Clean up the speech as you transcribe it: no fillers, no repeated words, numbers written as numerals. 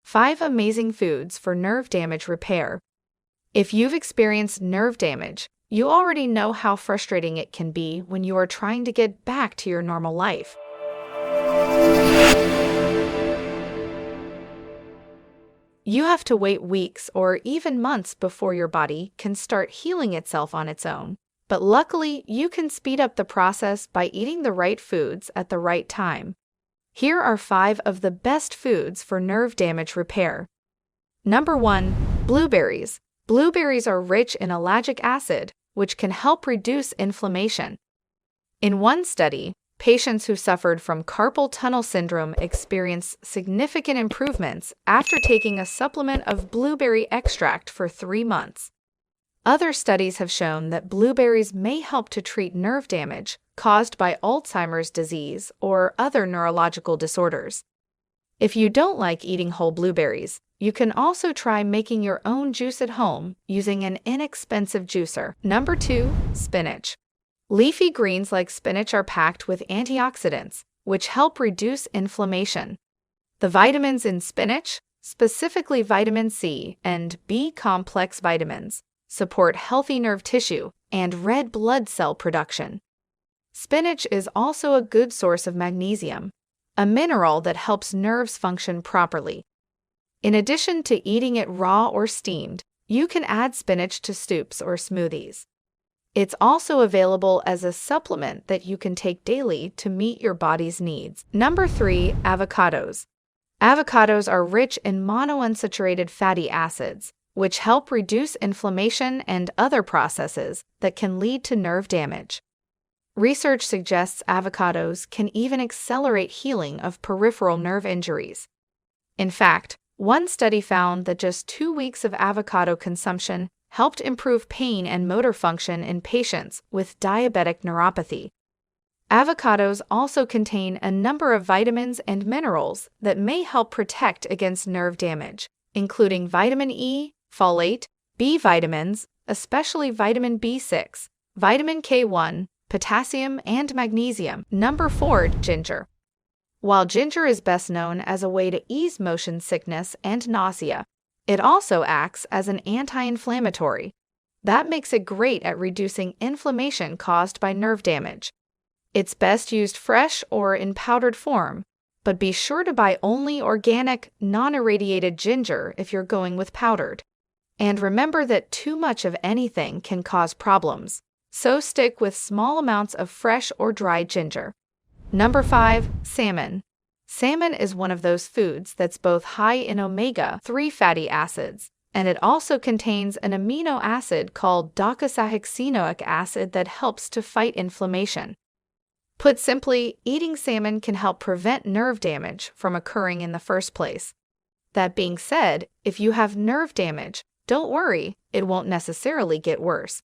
5 amazing foods for nerve damage repair. If you've experienced nerve damage, you already know how frustrating it can be when you are trying to get back to your normal life. You have to wait weeks or even months before your body can start healing itself on its own. But luckily, you can speed up the process by eating the right foods at the right time. Here are 5 of the best foods for nerve damage repair. Number 1. Blueberries. Blueberries are rich in ellagic acid, which can help reduce inflammation. In one study, patients who suffered from carpal tunnel syndrome experienced significant improvements after taking a supplement of blueberry extract for 3 months. Other studies have shown that blueberries may help to treat nerve damage caused by Alzheimer's disease or other neurological disorders. If you don't like eating whole blueberries, you can also try making your own juice at home using an inexpensive juicer. Number 2. Spinach. Leafy greens like spinach are packed with antioxidants, which help reduce inflammation. The vitamins in spinach, specifically vitamin C and B-complex vitamins, support healthy nerve tissue and red blood cell production. Spinach is also a good source of magnesium, a mineral that helps nerves function properly. In addition to eating it raw or steamed, you can add spinach to soups or smoothies. It's also available as a supplement that you can take daily to meet your body's needs. Number 3. Avocados. Avocados are rich in monounsaturated fatty acids, which help reduce inflammation and other processes that can lead to nerve damage. Research suggests avocados can even accelerate healing of peripheral nerve injuries. In fact, one study found that just 2 weeks of avocado consumption helped improve pain and motor function in patients with diabetic neuropathy. Avocados also contain a number of vitamins and minerals that may help protect against nerve damage, including vitamin E, folate, B vitamins, especially vitamin B6, vitamin K1, potassium, and magnesium. Number 4. Ginger. While ginger is best known as a way to ease motion sickness and nausea, it also acts as an anti-inflammatory. That makes it great at reducing inflammation caused by nerve damage. It's best used fresh or in powdered form, but be sure to buy only organic, non-irradiated ginger if you're going with powdered. And remember that too much of anything can cause problems, so stick with small amounts of fresh or dried ginger. Number 5. Salmon. Salmon is one of those foods that's both high in omega-3 fatty acids, and it also contains an amino acid called docosahexaenoic acid that helps to fight inflammation. Put simply, eating salmon can help prevent nerve damage from occurring in the first place. That being said, if you have nerve damage, don't worry, it won't necessarily get worse.